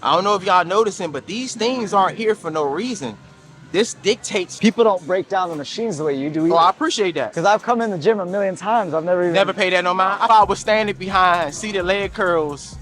I don't know if y'all noticing, but these things aren't here for no reason. This dictates. People don't break down the machines the way you do. Oh, I appreciate that. Because I've come in the gym a million times. I've Never paid that no mind. I thought I was standing behind seated leg curls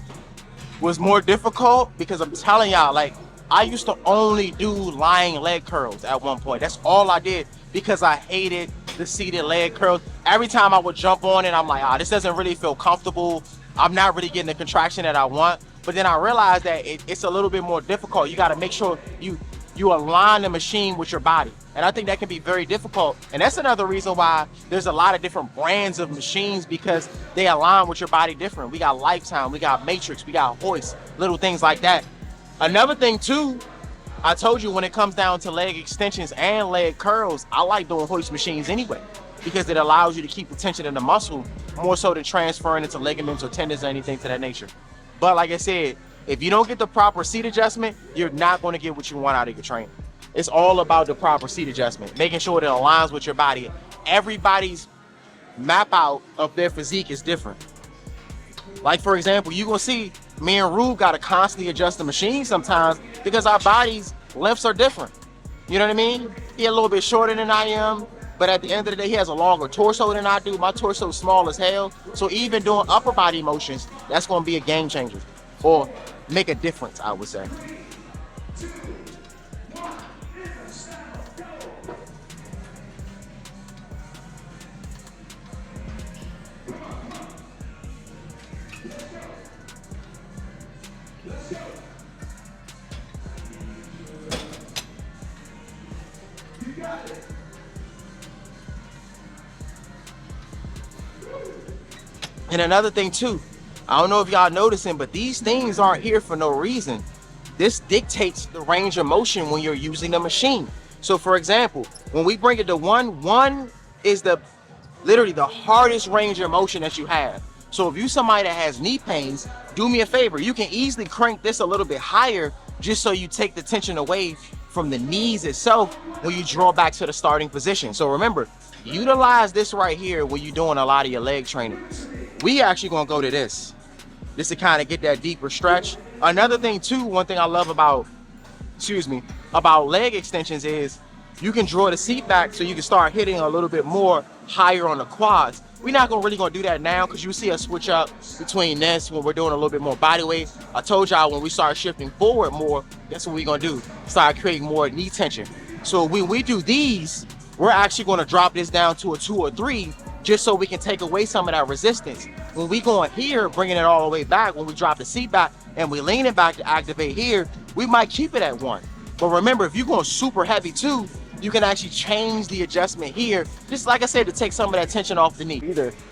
was more difficult because I'm telling y'all, like, I used to only do lying leg curls at one point. That's all I did because I hated the seated leg curls. Every time I would jump on it, I'm like, this doesn't really feel comfortable. I'm not really getting the contraction that I want. But then I realized that it's a little bit more difficult. You got to make sure you align the machine with your body. And I think that can be very difficult. And that's another reason why there's a lot of different brands of machines, because they align with your body different. We got Lifetime, we got Matrix, we got Hoist, little things like that. Another thing too, I told you when it comes down to leg extensions and leg curls, I like doing Hoist machines anyway, because it allows you to keep the tension in the muscle more so than transferring into ligaments or tendons or anything to that nature. But like I said, if you don't get the proper seat adjustment, you're not going to get what you want out of your training. It's all about the proper seat adjustment, making sure it aligns with your body. Everybody's map out of their physique is different. Like, for example, you're going to see me and Rube got to constantly adjust the machine sometimes because our bodies' lengths are different. You know what I mean? He's a little bit shorter than I am, but at the end of the day, he has a longer torso than I do. My torso is small as hell. So even doing upper body motions, that's going to be a game changer, or make a difference, I would say. And another thing too, I don't know if y'all noticing, but these things aren't here for no reason. This dictates the range of motion when you're using the machine. So for example, when we bring it to one is literally the hardest range of motion that you have. So if you somebody that has knee pains, do me a favor, you can easily crank this a little bit higher just so you take the tension away from the knees itself when you draw back to the starting position. So remember, utilize this right here when you're doing a lot of your leg training. We actually gonna go to this to kind of get that deeper stretch. Another thing too, one thing I love about leg extensions is you can draw the seat back so you can start hitting a little bit more higher on the quads. We're not really gonna do that now because you see us switch up between this when we're doing a little bit more body weight. I told y'all when we start shifting forward more, that's what we're gonna do. Start creating more knee tension. So when we do these, we're actually gonna drop this down to a 2 or 3 just so we can take away some of that resistance. When we go in here, bringing it all the way back, when we drop the seat back and we lean it back to activate here, we might keep it at 1. But remember, if you're going super heavy too, you can actually change the adjustment here, just like I said, to take some of that tension off the knee.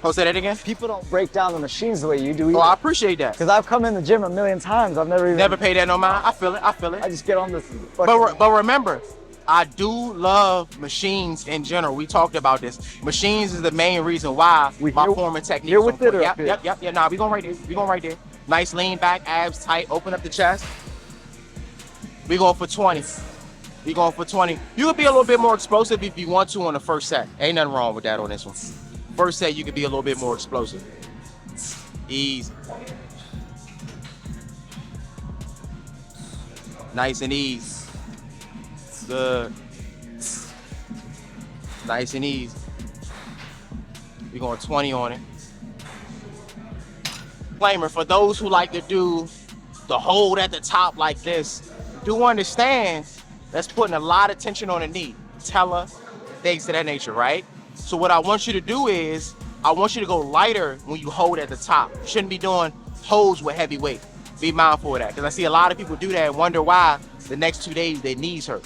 Oh, say that again? People don't break down the machines the way you do either. Oh, I appreciate that. Because I've come in the gym a million times. I've never paid that no mind. I feel it. I just get on this. But remember, I do love machines in general. We talked about this. Machines is the main reason why my forming technique. You're with it. Yep. Nah, we going right there. Nice lean back, abs tight, open up the chest. We going for 20. You could be a little bit more explosive if you want to on the first set. Ain't nothing wrong with that on this one. First set, you could be a little bit more explosive. Easy. Nice and easy. Good. Nice and easy. We're going 20 on it. Disclaimer, for those who like to do the hold at the top like this, do understand that's putting a lot of tension on the knee. Patella, things of that nature, right? So what I want you to do is, I want you to go lighter when you hold at the top. You shouldn't be doing holds with heavy weight. Be mindful of that, because I see a lot of people do that and wonder why the next 2 days their knees hurt.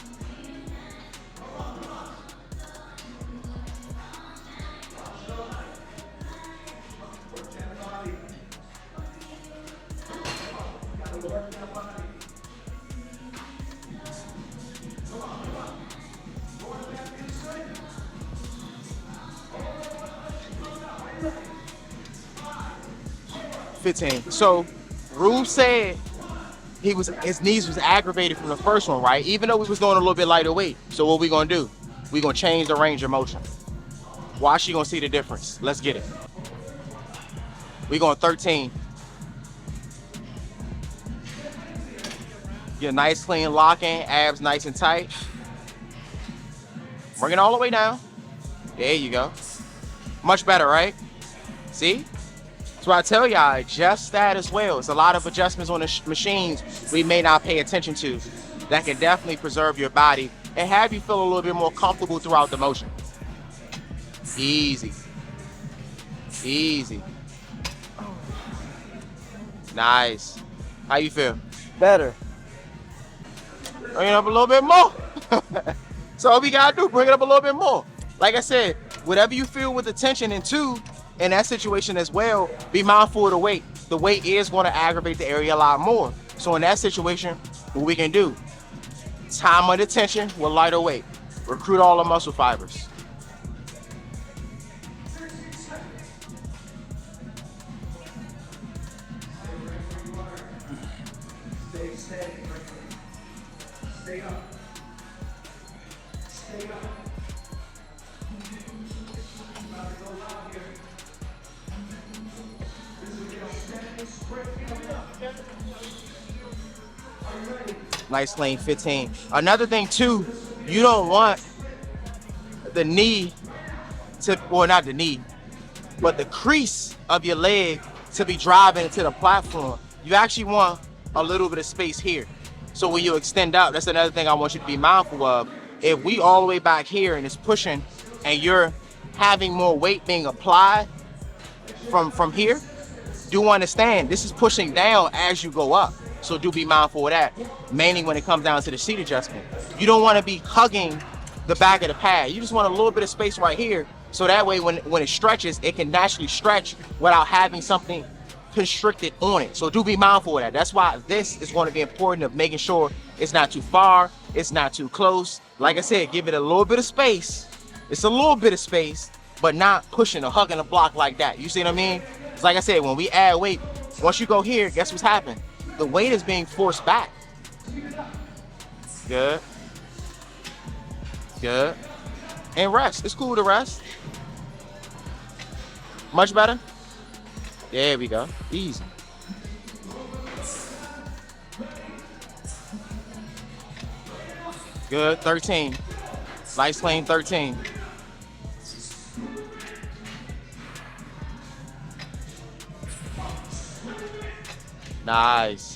So Rube said his knees was aggravated from the first one, right? Even though we was doing a little bit lighter weight. So what we gonna do? We gonna change the range of motion. Watch, you gonna see the difference. Let's get it. We going 13. Get a nice clean lock in, abs nice and tight. Bring it all the way down. There you go. Much better, right? See? So I tell y'all, adjust that as well. It's a lot of adjustments on the machines we may not pay attention to that can definitely preserve your body and have you feel a little bit more comfortable throughout the motion. Easy. Easy. Nice. How you feel? Better. Bring it up a little bit more. So all we gotta do, bring it up a little bit more. Like I said, whatever you feel with the tension, and two, in that situation as well, be mindful of the weight. The weight is going to aggravate the area a lot more. So in that situation, what we can do, time under tension with lighter weight. Recruit all the muscle fibers. Nice lane 15. Another thing too, you don't want the knee to, well, not the knee, but the crease of your leg to be driving into the platform. You actually want a little bit of space here. So when you extend out, that's another thing I want you to be mindful of. If we all the way back here and it's pushing and you're having more weight being applied from here, do understand this is pushing down as you go up. So do be mindful of that, mainly when it comes down to the seat adjustment. You don't want to be hugging the back of the pad. You just want a little bit of space right here, so that way when it stretches, it can naturally stretch without having something constricted on it. So do be mindful of that. That's why this is going to be important, of making sure it's not too far, it's not too close. Like I said, give it a little bit of space. It's a little bit of space, but not pushing or hugging the block like that. You see what I mean? It's like I said, when we add weight, once you go here, guess what's happening? The weight is being forced back. Good. Good. And rest. It's cool to rest. Much better? There we go. Easy. Good. 13. Nice lane 13. Nice.